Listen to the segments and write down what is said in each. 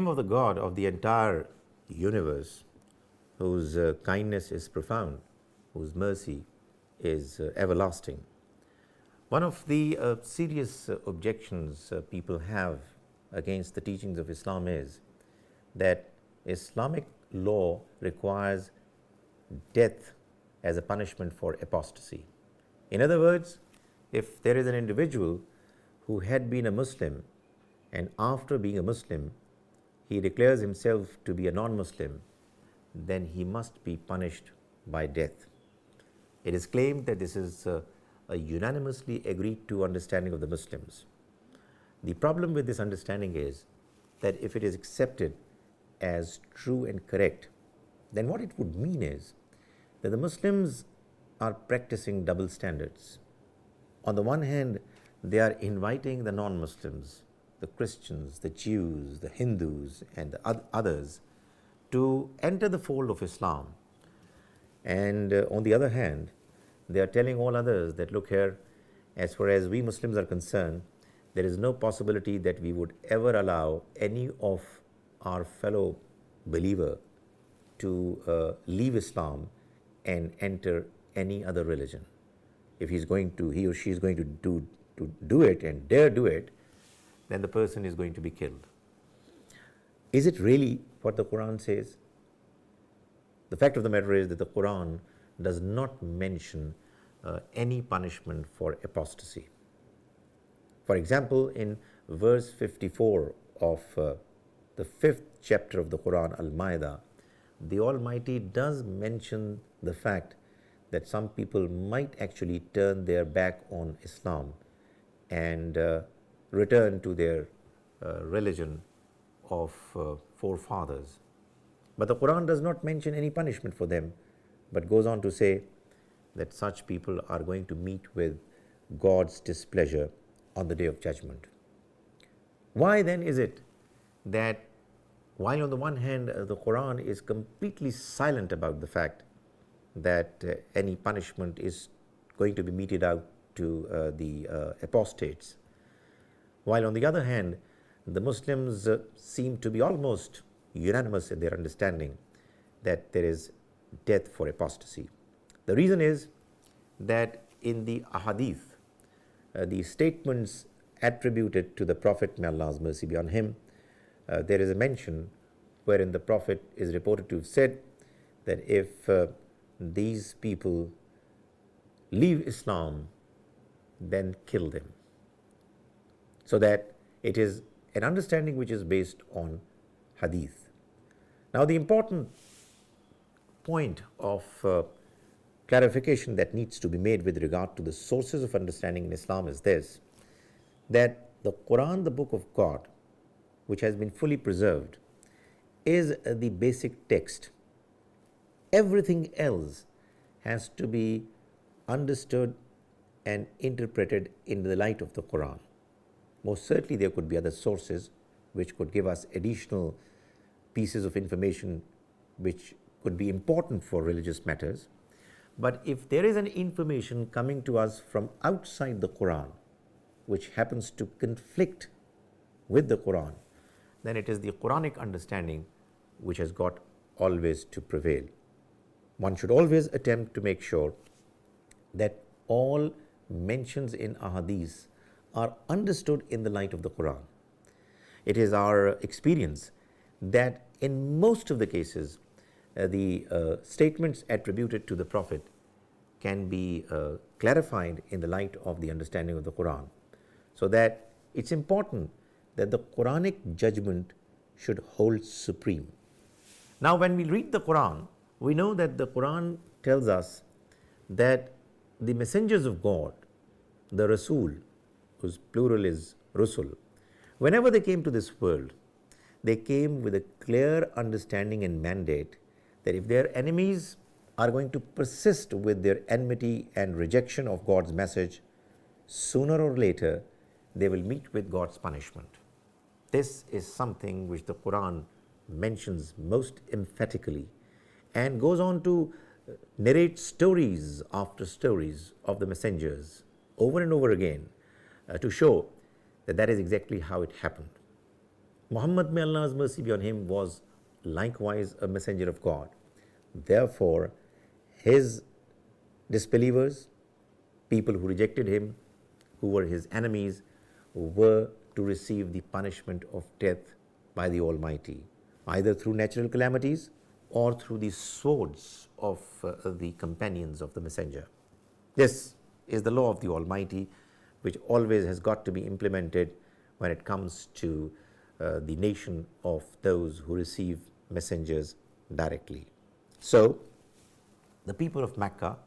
of the God of the entire universe, whose kindness is profound, whose mercy is everlasting. One of the serious objections people have against the teachings of Islam is that Islamic law requires death as a punishment for apostasy. In other words, if there is an individual who had been a Muslim and after being a Muslim he declares himself to be a non-Muslim, then he must be punished by death. It is claimed that this is a unanimously agreed to understanding of the Muslims. The problem with this understanding is that if it is accepted as true and correct, then what it would mean is that the Muslims are practicing double standards. On the one hand, they are inviting the non-Muslims, the Christians, the Jews, the Hindus, and the others to enter the fold of Islam. And on the other hand, they are telling all others that, look here, as far as we Muslims are concerned, there is no possibility that we would ever allow any of our fellow believer to leave Islam and enter any other religion. If he or she is going to do it and dare do it, then the person is going to be killed. Is it really what the Quran says? The fact of the matter is that the Quran does not mention any punishment for apostasy. For example, in verse 54 of the 5th chapter of the Quran, Al-Mawrid, the Almighty does mention the fact that some people might actually turn their back on Islam and return to their religion of forefathers. But the Quran does not mention any punishment for them, but goes on to say that such people are going to meet with God's displeasure on the day of judgment. Why then is it that while on the one hand the Quran is completely silent about the fact that any punishment is going to be meted out to the apostates, while on the other hand the Muslims seem to be almost unanimous in their understanding that there is death for apostasy? The reason is that in the ahadith, the statements attributed to the Prophet, may Allah's mercy be on him, there is a mention wherein the Prophet is reported to have said that if these people leave Islam, then kill them. So that it is an understanding which is based on hadith. Now, the important point of clarification that needs to be made with regard to the sources of understanding in Islam is this, that the Quran, the book of God, which has been fully preserved, is the basic text. Everything else has to be understood and interpreted in the light of the Quran. Most certainly there could be other sources which could give us additional pieces of information which could be important for religious matters. But if there is an information coming to us from outside the Quran which happens to conflict with the Quran, then it is the Quranic understanding which has got always to prevail. One should always attempt to make sure that all mentions in ahadith are understood in the light of the Quran. It is our experience that in most of the cases the statements attributed to the Prophet can be clarified in the light of the understanding of the Quran, so that it's important that the Quranic judgment should hold supreme. Now, when we read the Quran, we know that the Quran tells us that the messengers of God, the Rasul, whose plural is Rusul, whenever they came to this world, they came with a clear understanding and mandate that if their enemies are going to persist with their enmity and rejection of God's message, sooner or later they will meet with God's punishment. This is something which the Quran mentions most emphatically and goes on to narrate stories after stories of the messengers over and over again to show that that is exactly how it happened. Muhammad, may Allah's mercy be on him, was likewise a messenger of God. Therefore, his disbelievers, people who rejected him, who were his enemies, were to receive the punishment of death by the Almighty, either through natural calamities or through the swords of the companions of the messenger. This is the law of the Almighty, which always has got to be implemented when it comes to the nation of those who receive messengers directly. So, the people of Mecca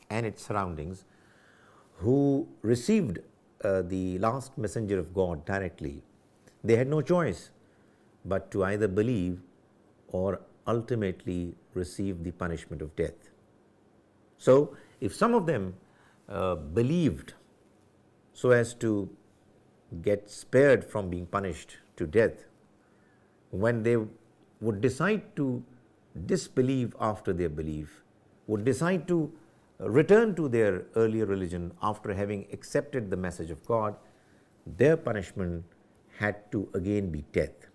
and its surroundings who received the last messenger of God directly, they had no choice but to either believe or ultimately receive the punishment of death. So, if some of them believed so as to get spared from being punished to death, when they would decide to disbelieve after their belief, would decide to return to their earlier religion after having accepted the message of God, their punishment had to again be death.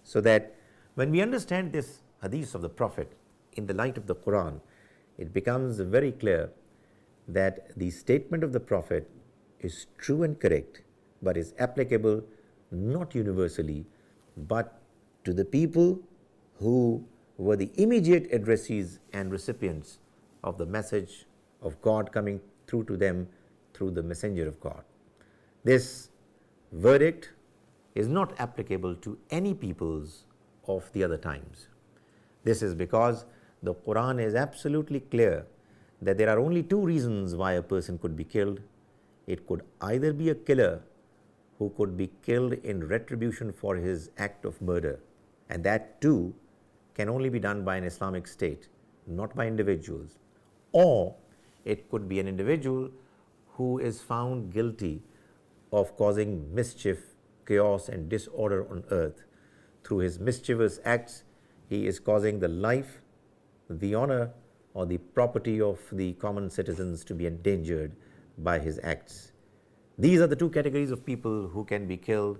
So that when we understand this hadith of the Prophet in the light of the Quran, it becomes very clear that the statement of the Prophet is true and correct, but is applicable not universally, but to the people who were the immediate addressees and recipients of the message of God coming through to them through the messenger of God. This verdict is not applicable to any peoples of the other times. This is because the Quran is absolutely clear that there are only two reasons why a person could be killed. It could either be a killer who could be killed in retribution for his act of murder, and that too can only be done by an Islamic state, not by individuals, or it could be an individual who is found guilty of causing mischief, chaos and disorder on earth. Through his mischievous acts, he is causing the life, the honor or the property of the common citizens to be endangered by his acts. These are the two categories of people who can be killed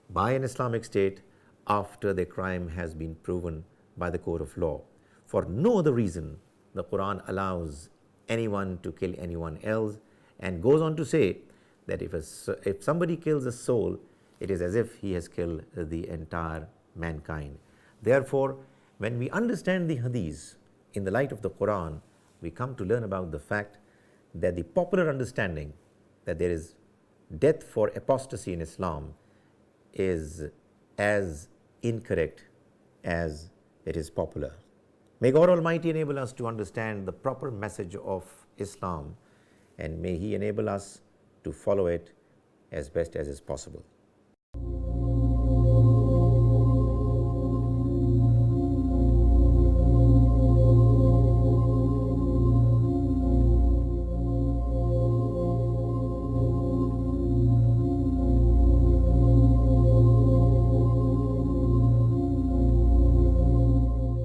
by an Islamic state after their crime has been proven by the court of law. For no other reason the Quran allows anyone to kill anyone else, and goes on to say that if somebody kills a soul, it is as if he has killed the entire mankind. Therefore, when we understand the hadith in the light of the Quran, we come to learn about the fact that the popular understanding that there is death for apostasy in Islam is as incorrect as it is popular. May God Almighty enable us to understand the proper message of Islam, and may He enable us to follow it as best as is possible.